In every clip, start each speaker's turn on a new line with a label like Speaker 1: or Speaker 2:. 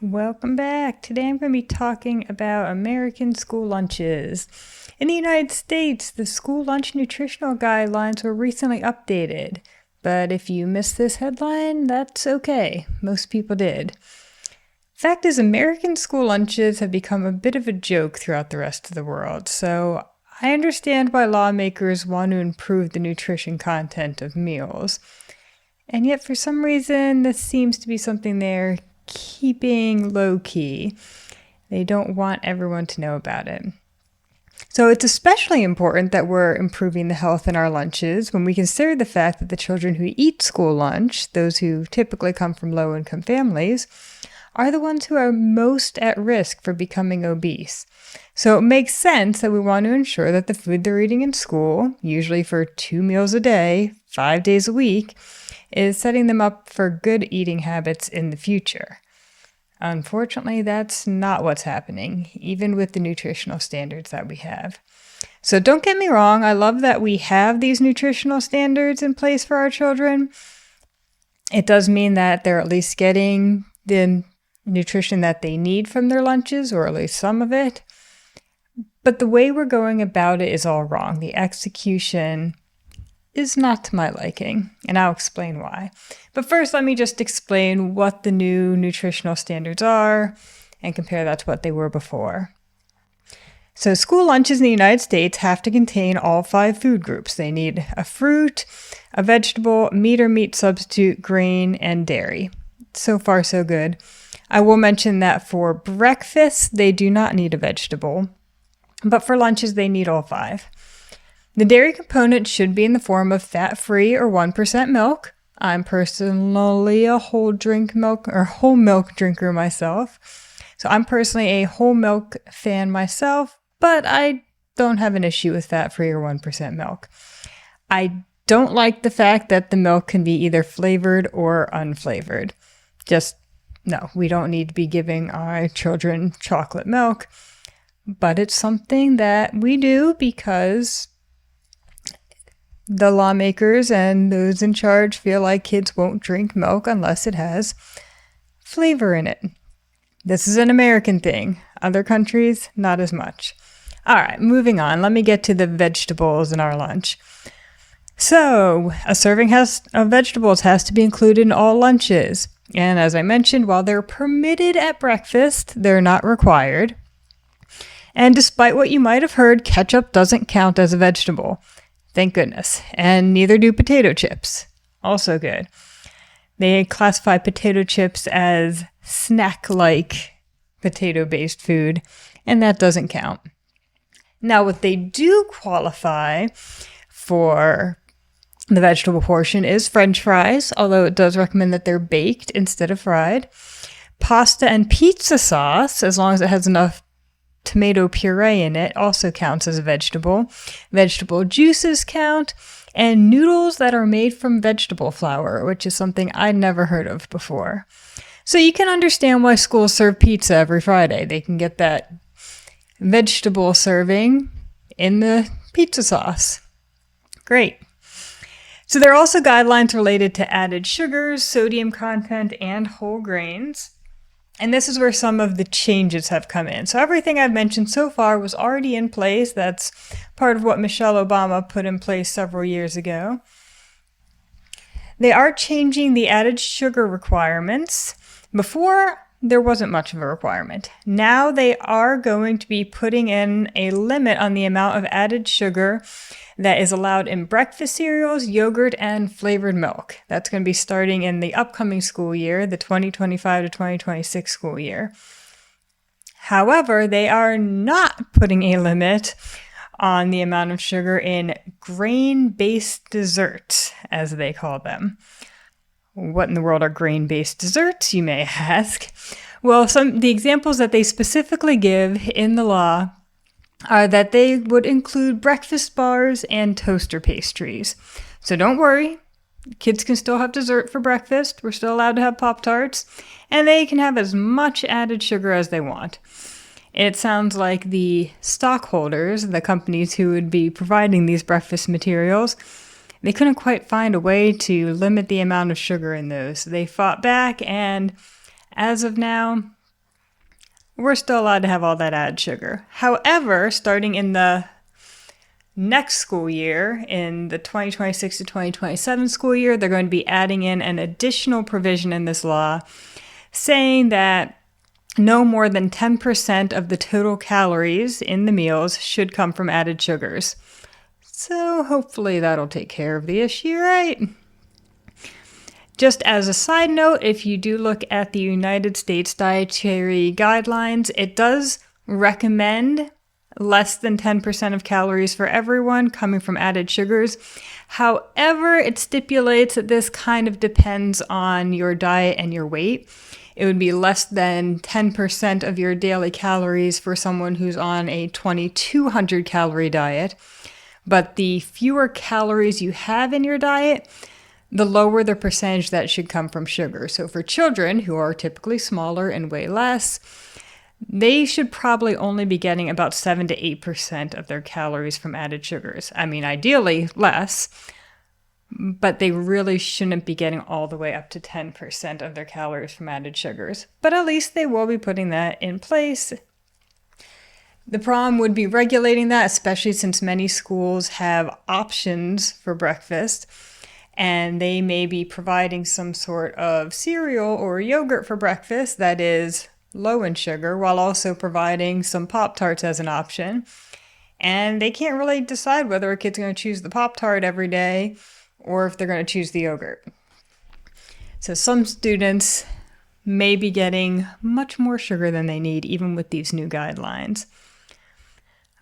Speaker 1: Welcome back. Today I'm going to be talking about American school lunches. In the United States, the school lunch nutritional guidelines were recently updated. But if you missed this headline, that's okay. Most people did. Fact is, American school lunches have become a bit of a joke throughout the rest of the world. So I understand why lawmakers want to improve the nutrition content of meals. And yet, for some reason, this seems to be something they're keeping low-key. They don't want everyone to know about it. So it's especially important that we're improving the health in our lunches when we consider the fact that the children who eat school lunch, those who typically come from low-income families, are the ones who are most at risk for becoming obese. So it makes sense that we want to ensure that the food they're eating in school, usually for 2 meals a day, 5 days a week, is setting them up for good eating habits in the future. Unfortunately, that's not what's happening, even with the nutritional standards that we have. So don't get me wrong, I love that we have these nutritional standards in place for our children. It does mean that they're at least getting the nutrition that they need from their lunches, or at least some of it. But the way we're going about it is all wrong. The execution is not to my liking, and I'll explain why. But first, let me just explain what the new nutritional standards are and compare that to what they were before. So school lunches in the United States have to contain all 5 food groups. They need a fruit, a vegetable, meat or meat substitute, grain, and dairy. So far, so good. I will mention that for breakfast, they do not need a vegetable, but for lunches, they need all 5. The dairy component should be in the form of fat-free or 1% milk. I'm personally a whole milk drinker myself. So I'm personally a whole milk fan myself, but I don't have an issue with fat-free or 1% milk. I don't like the fact that the milk can be either flavored or unflavored. No, we don't need to be giving our children chocolate milk, but it's something that we do because the lawmakers and those in charge feel like kids won't drink milk unless it has flavor in it. This is an American thing. Other countries, not as much. All right, moving on. Let me get to the vegetables in our lunch. So, a serving of vegetables has to be included in all lunches. And as I mentioned, while they're permitted at breakfast, they're not required. And despite what you might have heard, ketchup doesn't count as a vegetable. Thank goodness. And neither do potato chips. Also good. They classify potato chips as snack-like potato-based food, and that doesn't count. Now, what they do qualify for the vegetable portion is French fries, although it does recommend that they're baked instead of fried. Pasta and pizza sauce, as long as it has enough tomato puree in it, also counts as a vegetable. Vegetable juices count, and noodles that are made from vegetable flour, which is something I'd never heard of before. So you can understand why schools serve pizza every Friday. They can get that vegetable serving in the pizza sauce. Great. So there are also guidelines related to added sugars, sodium content, and whole grains. And this is where some of the changes have come in. So everything I've mentioned so far was already in place. That's part of what Michelle Obama put in place several years ago. They are changing the added sugar requirements. Before, there wasn't much of a requirement. Now they are going to be putting in a limit on the amount of added sugar that is allowed in breakfast cereals, yogurt, and flavored milk. That's going to be starting in the upcoming school year, the 2025 to 2026 school year. However, they are not putting a limit on the amount of sugar in grain-based desserts, as they call them. What in the world are grain-based desserts, you may ask? Well, the examples that they specifically give in the law are that they would include breakfast bars and toaster pastries. So don't worry, kids can still have dessert for breakfast. We're still allowed to have Pop-Tarts, and they can have as much added sugar as they want. It sounds like the stockholders, the companies who would be providing these breakfast materials, they couldn't quite find a way to limit the amount of sugar in those. They fought back, and as of now, we're still allowed to have all that added sugar. However, starting in the next school year, in the 2026 to 2027 school year, they're going to be adding in an additional provision in this law saying that no more than 10% of the total calories in the meals should come from added sugars. So hopefully that'll take care of the issue, right? Just as a side note, if you do look at the United States Dietary Guidelines, it does recommend less than 10% of calories for everyone coming from added sugars. However, it stipulates that this kind of depends on your diet and your weight. It would be less than 10% of your daily calories for someone who's on a 2,200 calorie diet. But the fewer calories you have in your diet, the lower the percentage that should come from sugar. So for children who are typically smaller and weigh less, they should probably only be getting about 7 to 8% of their calories from added sugars. I mean, ideally less, but they really shouldn't be getting all the way up to 10% of their calories from added sugars. But at least they will be putting that in place. The problem would be regulating that, especially since many schools have options for breakfast, and they may be providing some sort of cereal or yogurt for breakfast that is low in sugar, while also providing some Pop-Tarts as an option. And they can't really decide whether a kid's going to choose the Pop-Tart every day or if they're going to choose the yogurt. So some students may be getting much more sugar than they need, even with these new guidelines.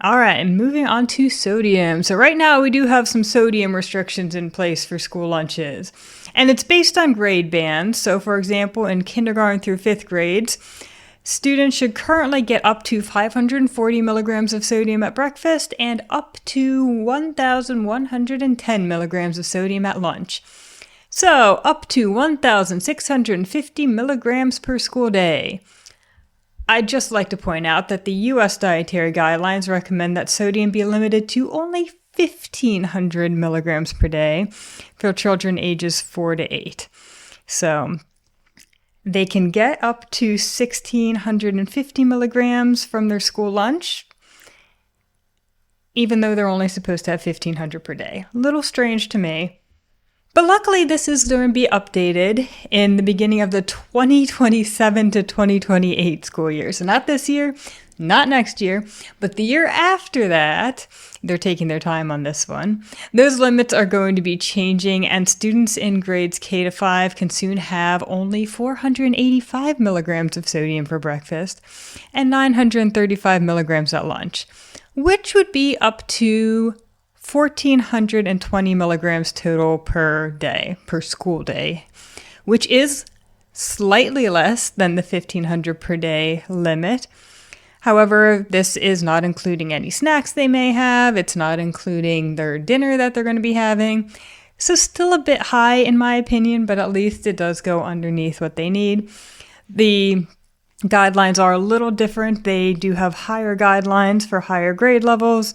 Speaker 1: All right, and moving on to sodium. So right now we do have some sodium restrictions in place for school lunches, and it's based on grade bands. So for example, in kindergarten through 5th grades, students should currently get up to 540 milligrams of sodium at breakfast and up to 1,110 milligrams of sodium at lunch. So up to 1,650 milligrams per school day. I'd just like to point out that the U.S. Dietary Guidelines recommend that sodium be limited to only 1,500 milligrams per day for children ages 4 to 8. So they can get up to 1,650 milligrams from their school lunch, even though they're only supposed to have 1,500 per day. A little strange to me. But luckily, this is going to be updated in the beginning of the 2027 to 2028 school year. So not this year, not next year, but the year after that. They're taking their time on this one. Those limits are going to be changing, and students in grades K to 5 can soon have only 485 milligrams of sodium for breakfast and 935 milligrams at lunch, which would be up to 1,420 milligrams total per day, per school day, which is slightly less than the 1,500 per day limit. However, this is not including any snacks they may have. It's not including their dinner that they're going to be having. So still a bit high in my opinion, but at least it does go underneath what they need. The guidelines are a little different. They do have higher guidelines for higher grade levels,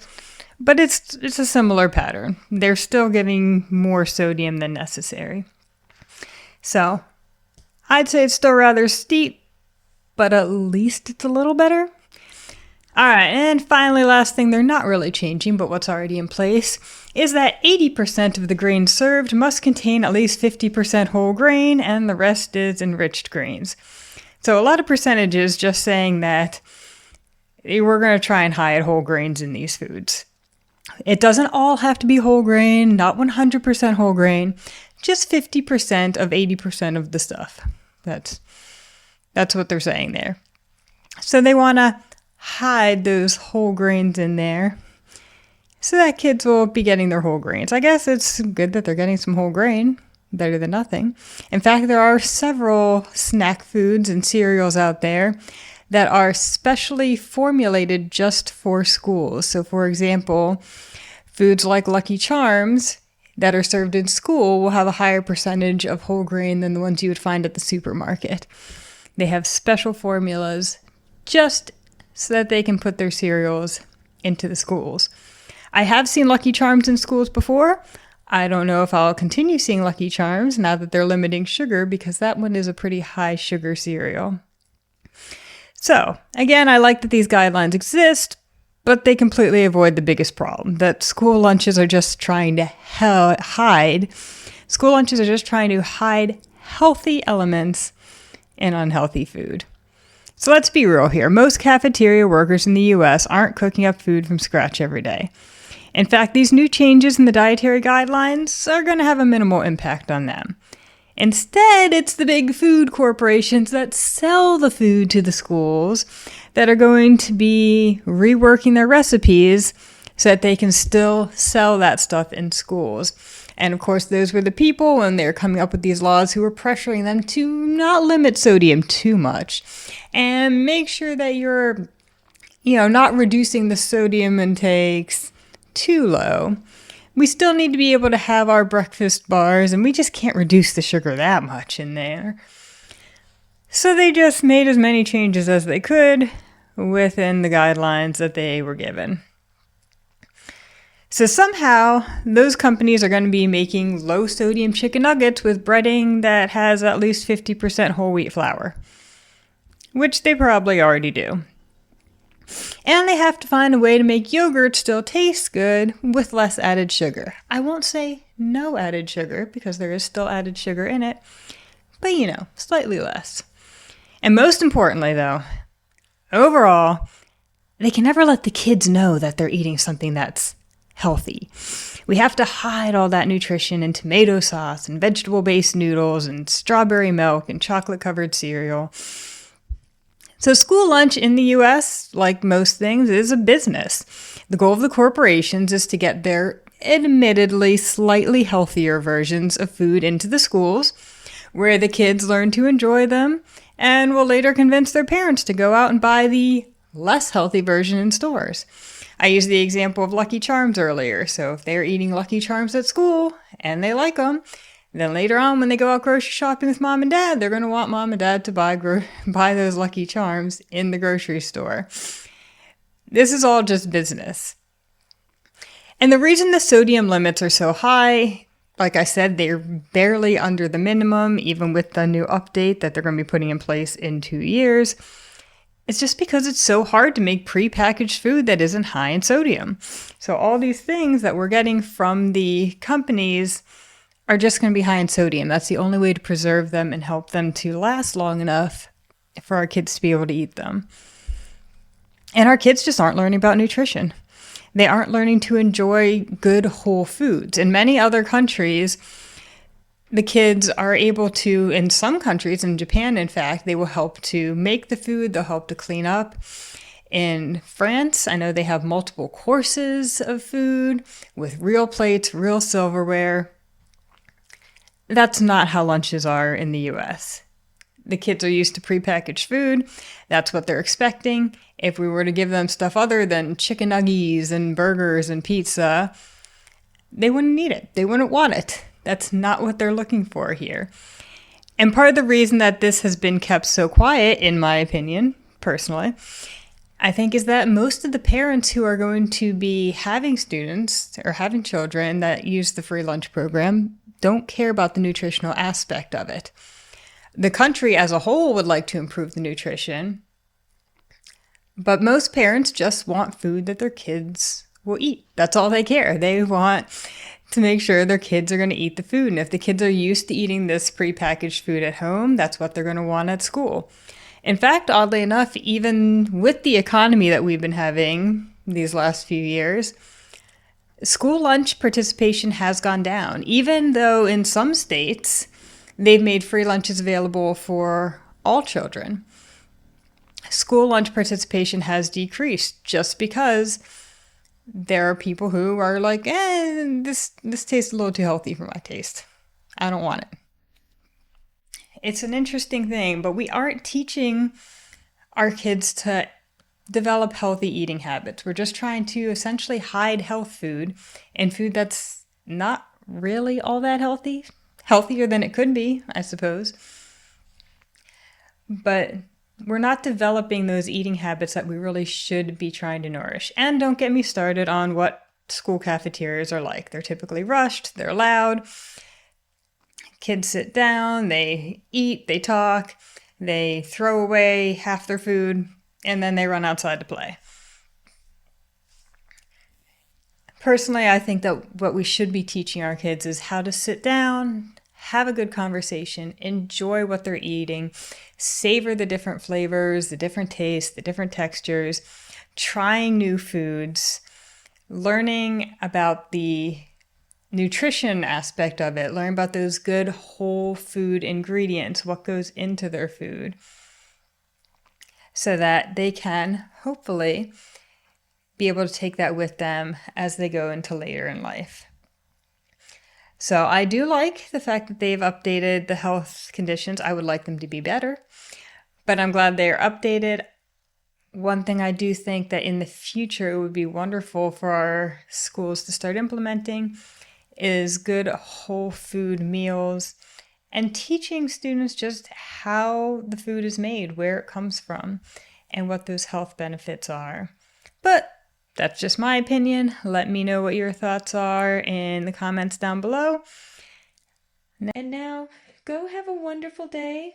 Speaker 1: but it's a similar pattern. They're still giving more sodium than necessary. So I'd say it's still rather steep, but at least it's a little better. All right, and finally, last thing they're not really changing, but what's already in place, is that 80% of the grains served must contain at least 50% whole grain, and the rest is enriched grains. So a lot of percentages just saying that we're going to try and hide whole grains in these foods. It doesn't all have to be whole grain, not 100% whole grain, just 50% of 80% of the stuff. That's what they're saying there. So they want to hide those whole grains in there so that kids will be getting their whole grains. I guess it's good that they're getting some whole grain, better than nothing. In fact, there are several snack foods and cereals out there that are specially formulated just for schools. So for example, foods like Lucky Charms that are served in school will have a higher percentage of whole grain than the ones you would find at the supermarket. They have special formulas just so that they can put their cereals into the schools. I have seen Lucky Charms in schools before. I don't know if I'll continue seeing Lucky Charms now that they're limiting sugar, because that one is a pretty high sugar cereal. So, again, I like that these guidelines exist, but they completely avoid the biggest problem, that school lunches are just trying to hide. School lunches are just trying to hide healthy elements in unhealthy food. So let's be real here. Most cafeteria workers in the US aren't cooking up food from scratch every day. In fact, these new changes in the dietary guidelines are going to have a minimal impact on them. Instead, it's the big food corporations that sell the food to the schools that are going to be reworking their recipes so that they can still sell that stuff in schools. And of course, those were the people when they were coming up with these laws who were pressuring them to not limit sodium too much and make sure that you're, not reducing the sodium intakes too low. We still need to be able to have our breakfast bars, and we just can't reduce the sugar that much in there. So they just made as many changes as they could within the guidelines that they were given. So somehow, those companies are going to be making low-sodium chicken nuggets with breading that has at least 50% whole wheat flour, which they probably already do. And they have to find a way to make yogurt still taste good with less added sugar. I won't say no added sugar because there is still added sugar in it, but slightly less. And most importantly though, overall, they can never let the kids know that they're eating something that's healthy. We have to hide all that nutrition in tomato sauce and vegetable-based noodles and strawberry milk and chocolate-covered cereal. So school lunch in the US, like most things, is a business. The goal of the corporations is to get their admittedly slightly healthier versions of food into the schools, where the kids learn to enjoy them and will later convince their parents to go out and buy the less healthy version in stores. I used the example of Lucky Charms earlier, so if they're eating Lucky Charms at school and they like them, then later on, when they go out grocery shopping with mom and dad, they're going to want mom and dad to buy those Lucky Charms in the grocery store. This is all just business. And the reason the sodium limits are so high, like I said, they're barely under the minimum, even with the new update that they're going to be putting in place in 2 years. It's just because it's so hard to make prepackaged food that isn't high in sodium. So all these things that we're getting from the companies are just going to be high in sodium. That's the only way to preserve them and help them to last long enough for our kids to be able to eat them. And our kids just aren't learning about nutrition. They aren't learning to enjoy good whole foods. In many other countries, the kids are able to, in some countries, in Japan in fact, they will help to make the food, they'll help to clean up. In France, I know they have multiple courses of food with real plates, real silverware. That's not how lunches are in the US. The kids are used to prepackaged food. That's what they're expecting. If we were to give them stuff other than chicken nuggies and burgers and pizza, they wouldn't need it. They wouldn't want it. That's not what they're looking for here. And part of the reason that this has been kept so quiet, in my opinion, personally, I think is that most of the parents who are going to be having students or having children that use the free lunch program don't care about the nutritional aspect of it. The country as a whole would like to improve the nutrition, but most parents just want food that their kids will eat. That's all they care. They want to make sure their kids are going to eat the food. And if the kids are used to eating this prepackaged food at home, that's what they're going to want at school. In fact, oddly enough, even with the economy that we've been having these last few years, school lunch participation has gone down, even though in some states they've made free lunches available for all children. School lunch participation has decreased just because there are people who are like, this tastes a little too healthy for my taste. I don't want it. It's an interesting thing, but we aren't teaching our kids to develop healthy eating habits. We're just trying to essentially hide health food and food that's not really all that healthy. Healthier than it could be, I suppose. But we're not developing those eating habits that we really should be trying to nourish. And don't get me started on what school cafeterias are like. They're typically rushed, they're loud. Kids sit down, they eat, they talk. They throw away half their food and then they run outside to play. Personally, I think that what we should be teaching our kids is how to sit down, have a good conversation, enjoy what they're eating, savor the different flavors, the different tastes, the different textures, trying new foods, learning about the nutrition aspect of it, learn about those good whole food ingredients, what goes into their food, so that they can hopefully be able to take that with them as they go into later in life. So I do like the fact that they've updated the health conditions. I would like them to be better, but I'm glad they are updated. One thing I do think that in the future it would be wonderful for our schools to start implementing is good whole food meals and teaching students just how the food is made, where it comes from, and what those health benefits are. But that's just my opinion. Let me know what your thoughts are in the comments down below. And now, go have a wonderful day.